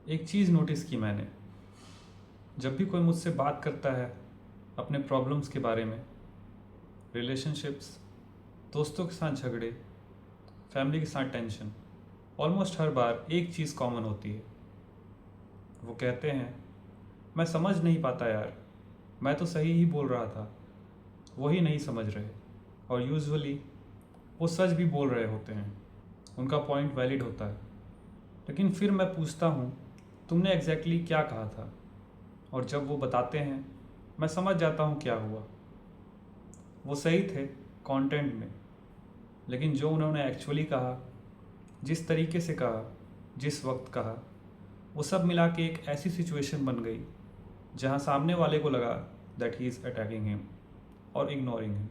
एक चीज़ नोटिस की मैंने, जब भी कोई मुझसे बात करता है अपने प्रॉब्लम्स के बारे में, रिलेशनशिप्स, दोस्तों के साथ झगड़े, फैमिली के साथ टेंशन, ऑलमोस्ट हर बार एक चीज़ कॉमन होती है। वो कहते हैं, मैं समझ नहीं पाता यार, मैं तो सही ही बोल रहा था, वही नहीं समझ रहे। और यूजुअली वो सच भी बोल रहे होते हैं, उनका पॉइंट वैलिड होता है। लेकिन फिर मैं पूछता हूँ, तुमने एग्जैक्टली क्या कहा था? और जब वो बताते हैं, मैं समझ जाता हूँ क्या हुआ। वो सही थे कंटेंट में, लेकिन जो उन्होंने एक्चुअली कहा, जिस तरीके से कहा, जिस वक्त कहा, वो सब मिला के एक ऐसी सिचुएशन बन गई जहाँ सामने वाले को लगा that he is attacking him और इग्नोरिंग हिम,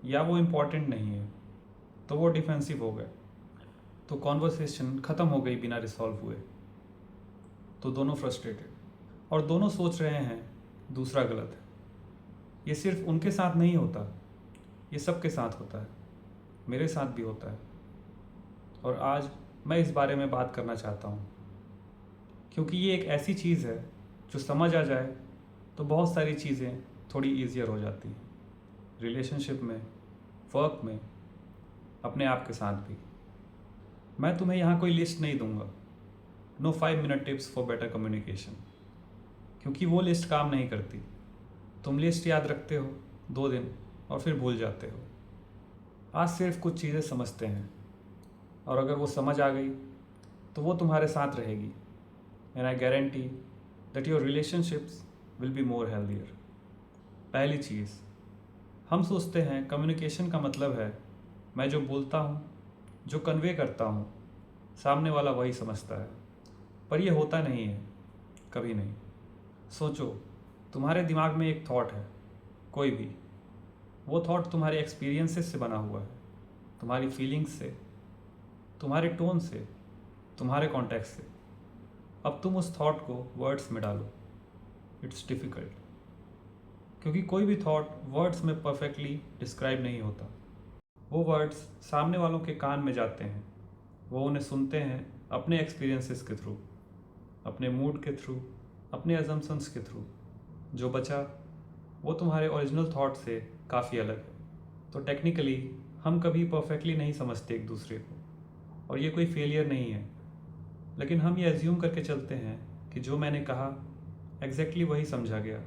या वो इम्पॉर्टेंट नहीं है, तो वो डिफेंसिव हो गए। तो कॉन्वर्सेशन ख़त्म हो गई बिना रिसॉल्व हुए। तो दोनों फ्रस्ट्रेटेड और दोनों सोच रहे हैं दूसरा गलत है। ये सिर्फ उनके साथ नहीं होता, ये सबके साथ होता है, मेरे साथ भी होता है। और आज मैं इस बारे में बात करना चाहता हूँ, क्योंकि ये एक ऐसी चीज़ है जो समझ आ जाए तो बहुत सारी चीज़ें थोड़ी ईजियर हो जाती हैं, रिलेशनशिप में, वर्क में, अपने आप के साथ भी। मैं तुम्हें यहाँ कोई लिस्ट नहीं दूंगा, no 5 minute tips for better communication, क्योंकि वो लिस्ट काम नहीं करती। तुम लिस्ट याद रखते हो 2 दिन और फिर भूल जाते हो। आज सिर्फ कुछ चीज़ें समझते हैं, और अगर वो समझ आ गई तो वो तुम्हारे साथ रहेगी। And I guarantee that your relationships will be more healthier. पहली चीज़, हम सोचते हैं कम्युनिकेशन का मतलब है मैं जो बोलता हूँ, जो कन्वे करता हूँ, सामने वाला वही समझता है। पर ये होता नहीं है, कभी नहीं। सोचो, तुम्हारे दिमाग में एक थॉट है, कोई भी। वो थॉट तुम्हारे एक्सपीरियंसेस से बना हुआ है, तुम्हारी फीलिंग्स से, तुम्हारे टोन से, तुम्हारे कॉन्टेक्स्ट से। अब तुम उस थॉट को वर्ड्स में डालो। इट्स डिफ़िकल्ट, क्योंकि कोई भी थॉट वर्ड्स में परफेक्टली डिस्क्राइब नहीं होता। वो वर्ड्स सामने वालों के कान में जाते हैं, वो उन्हें सुनते हैं अपने एक्सपीरियंसेस के थ्रू, अपने मूड के थ्रू, अपने अजम्पशंस के थ्रू। जो बचा वो तुम्हारे ओरिजिनल थॉट से काफ़ी अलग है। तो टेक्निकली हम कभी परफेक्टली नहीं समझते एक दूसरे को, और ये कोई फेलियर नहीं है। लेकिन हम ये एज्यूम करके चलते हैं कि जो मैंने कहा एग्जैक्टली वही समझा गया,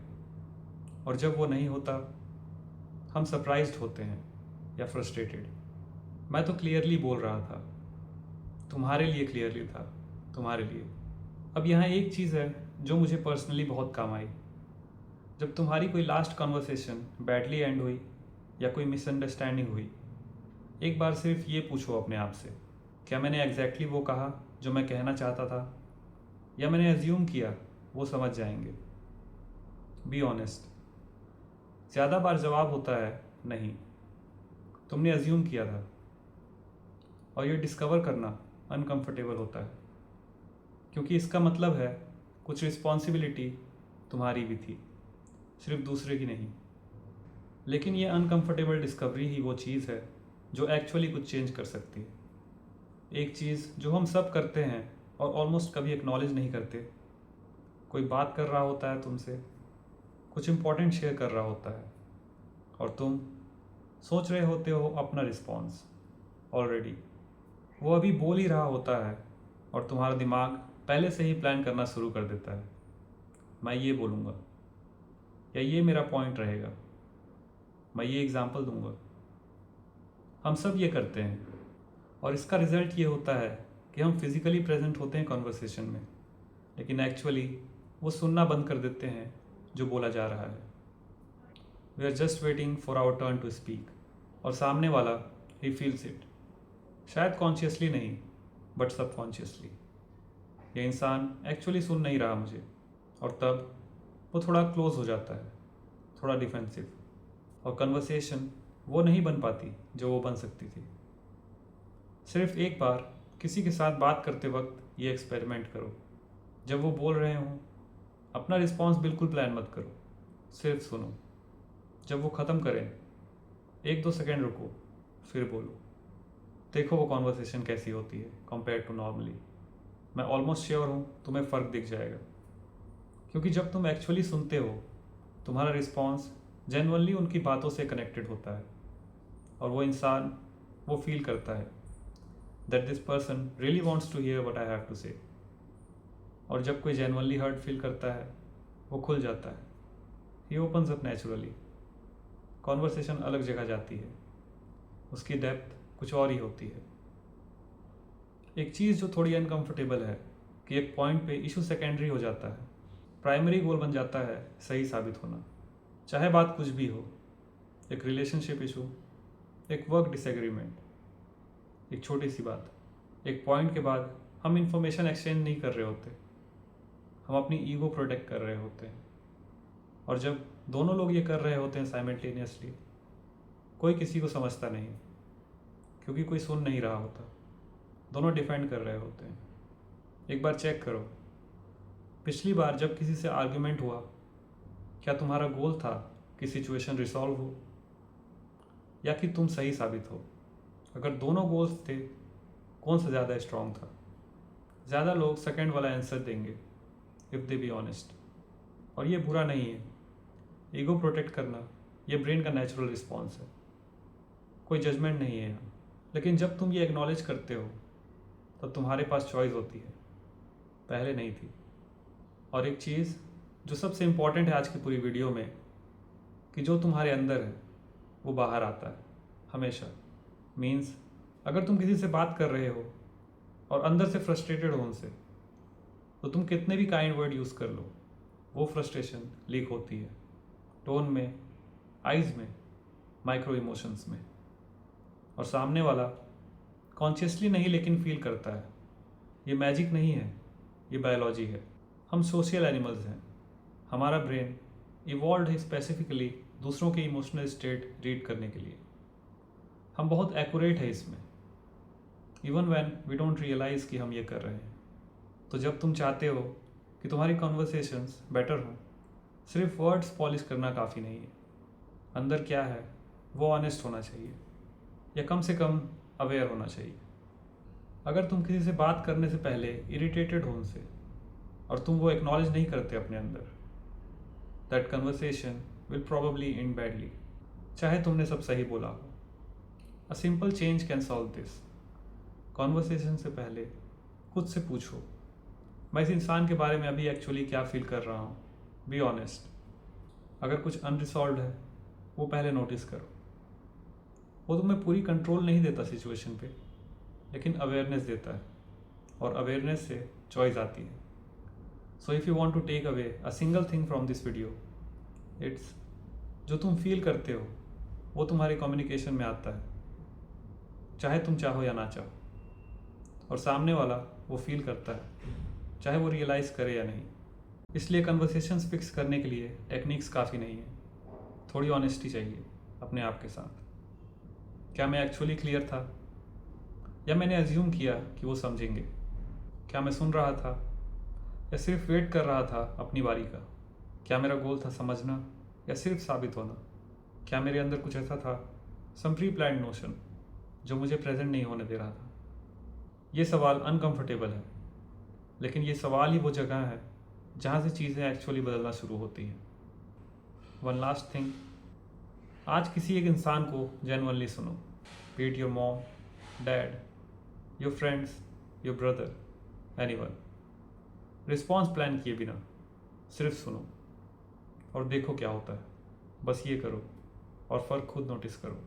और जब वो नहीं होता हम सरप्राइज्ड होते हैं या फ्रस्ट्रेटेड। मैं तो क्लियरली बोल रहा था, तुम्हारे लिए क्लियरली था, तुम्हारे लिए। अब यहाँ एक चीज़ है जो मुझे पर्सनली बहुत काम आई। जब तुम्हारी कोई लास्ट कन्वर्सेशन बैडली एंड हुई या कोई मिसअंडरस्टैंडिंग हुई, एक बार सिर्फ ये पूछो अपने आप से, क्या मैंने एग्जैक्टली वो कहा जो मैं कहना चाहता था, या मैंने एज्यूम किया वो समझ जाएंगे? Be honest. ज़्यादा बार जवाब होता है नहीं, तुमने एज्यूम किया था। और ये डिस्कवर करना अनकंफर्टेबल होता है, क्योंकि इसका मतलब है कुछ रिस्पॉन्सिबिलिटी तुम्हारी भी थी, सिर्फ दूसरे की नहीं। लेकिन ये अनकंफर्टेबल डिस्कवरी ही वो चीज़ है जो एक्चुअली कुछ चेंज कर सकती है। एक चीज़ जो हम सब करते हैं और ऑलमोस्ट कभी एक्नॉलेज नहीं करते, कोई बात कर रहा होता है तुमसे, कुछ इंपॉर्टेंट शेयर कर रहा होता है, और तुम सोच रहे होते हो अपना रिस्पॉन्स ऑलरेडी। वो अभी बोल ही रहा होता है और तुम्हारा दिमाग पहले से ही प्लान करना शुरू कर देता है, मैं ये बोलूँगा, या ये मेरा पॉइंट रहेगा, मैं ये एग्जाम्पल दूंगा। हम सब ये करते हैं, और इसका रिजल्ट ये होता है कि हम फिज़िकली प्रेजेंट होते हैं कॉन्वर्सेशन में, लेकिन एक्चुअली वो सुनना बंद कर देते हैं जो बोला जा रहा है। We are just waiting for our turn to speak, और सामने वाला ही फील्स इट, शायद कॉन्शियसली नहीं बट सबकॉन्शियसली। ये इंसान एक्चुअली सुन नहीं रहा मुझे, और तब वो थोड़ा क्लोज हो जाता है, थोड़ा डिफेंसिव, और कन्वर्सेशन वो नहीं बन पाती जो वो बन सकती थी। सिर्फ एक बार किसी के साथ बात करते वक्त ये एक्सपेरिमेंट करो, जब वो बोल रहे हों अपना रिस्पॉन्स बिल्कुल प्लान मत करो, सिर्फ सुनो। जब वो ख़त्म करें 1-2 सेकेंड रुको, फिर बोलो। देखो वो कॉन्वर्सेशन कैसी होती है कंपेयर टू नॉर्मली। मैं ऑलमोस्ट श्योर हूँ तुम्हें फ़र्क दिख जाएगा। क्योंकि जब तुम एक्चुअली सुनते हो, तुम्हारा रिस्पॉन्स जेन्युइनली उनकी बातों से कनेक्टेड होता है और वो इंसान वो फील करता है that this person really wants to hear what I have to say. और जब कोई जेन्युइनली हर्ट फील करता है, वो खुल जाता है, he opens up naturally. Conversation अलग जगह जाती है, उसकी डेप्थ कुछ और ही होती है। एक चीज़ जो थोड़ी अनकंफर्टेबल है कि एक पॉइंट पे इशू सेकेंडरी हो जाता है, प्राइमरी गोल बन जाता है सही साबित होना। चाहे बात कुछ भी हो, एक रिलेशनशिप इशू, एक वर्क डिसएग्रीमेंट, एक छोटी सी बात, एक पॉइंट के बाद हम इंफॉर्मेशन एक्सचेंज नहीं कर रहे होते, हम अपनी ईगो प्रोटेक्ट कर रहे होते हैं। और जब दोनों लोग ये कर रहे होते हैं साइमल्टेनियसली, कोई किसी को समझता नहीं, क्योंकि कोई सुन नहीं रहा होता, दोनों डिफेंड कर रहे होते हैं। एक बार चेक करो, पिछली बार जब किसी से आर्ग्यूमेंट हुआ, क्या तुम्हारा गोल था कि सिचुएशन रिसॉल्व हो या कि तुम सही साबित हो? अगर दोनों गोल्स थे, कौन सा ज़्यादा स्ट्रांग था? ज़्यादा लोग सेकंड वाला आंसर देंगे इफ़ दे बी ऑनेस्ट। और ये बुरा नहीं है, ईगो प्रोटेक्ट करना ये ब्रेन का नेचुरल रिस्पॉन्स है, कोई जजमेंट नहीं है यहाँ। लेकिन जब तुम ये एक्नॉलेज करते हो, तो तुम्हारे पास चॉइस होती है, पहले नहीं थी। और एक चीज़ जो सबसे इम्पॉर्टेंट है आज की पूरी वीडियो में, कि जो तुम्हारे अंदर है वो बाहर आता है हमेशा। मीन्स अगर तुम किसी से बात कर रहे हो और अंदर से फ्रस्ट्रेटेड हो उनसे, तो तुम कितने भी काइंड वर्ड यूज़ कर लो, वो फ्रस्ट्रेशन लीक होती है टोन में, आइज़ में, माइक्रो इमोशंस में। और सामने वाला कॉन्शियसली नहीं लेकिन फील करता है। ये मैजिक नहीं है, ये बायोलॉजी है। हम सोशल एनिमल्स हैं, हमारा ब्रेन इवॉल्व है स्पेसिफिकली दूसरों के इमोशनल स्टेट रीड करने के लिए। हम बहुत एक्यूरेट है इसमें, even when we don't realise कि हम ये कर रहे हैं। तो जब तुम चाहते हो कि तुम्हारी कॉन्वर्सेशंस बेटर हों, सिर्फ वर्ड्स पॉलिश करना काफ़ी नहीं है। अंदर क्या है वो ऑनेस्ट होना चाहिए, या कम से कम अवेयर होना चाहिए। अगर तुम किसी से बात करने से पहले इरिटेटेड हो उनसे और तुम वो एक्नॉलेज नहीं करते अपने अंदर, that conversation will probably and badly, चाहे तुमने सब सही बोला हो। A simple change can solve this. Conversation से पहले खुद से पूछो, मैं इस इंसान के बारे में अभी एक्चुअली क्या फील कर रहा हूँ। Be honest. अगर कुछ अनरिजॉल्व है, वो पहले नोटिस करो। वो तुम्हें पूरी कंट्रोल नहीं देता सिचुएशन पे, लेकिन अवेयरनेस देता है, और अवेयरनेस से चॉइस आती है। So if you want to take away a single thing from this video, it's जो तुम फील करते हो वो तुम्हारे कम्युनिकेशन में आता है, चाहे तुम चाहो या ना चाहो। और सामने वाला वो फील करता है, चाहे वो रियलाइज़ करे या नहीं। इसलिए कन्वर्सेशंस फिक्स करने के लिए टेक्निक्स काफ़ी नहीं है, थोड़ी ऑनेस्टी चाहिए अपने आप के साथ। क्या मैं एक्चुअली क्लियर था, या मैंने अज्यूम किया कि वो समझेंगे? क्या मैं सुन रहा था, या सिर्फ वेट कर रहा था अपनी बारी का? क्या मेरा गोल था समझना, या सिर्फ साबित होना? क्या मेरे अंदर कुछ ऐसा था, सम प्री प्लान्ड नोशन, जो मुझे प्रेजेंट नहीं होने दे रहा था? ये सवाल अनकंफर्टेबल है, लेकिन ये सवाल ही वो जगह है जहाँ से चीज़ें एक्चुअली बदलना शुरू होती हैं। वन लास्ट थिंग, आज किसी एक इंसान को जेन्युइनली सुनो, B it your mom, dad, your friends, your brother, anyone. Response plan किए बिना सिर्फ सुनो और देखो क्या होता है। बस ये करो और फ़र्क खुद नोटिस करो।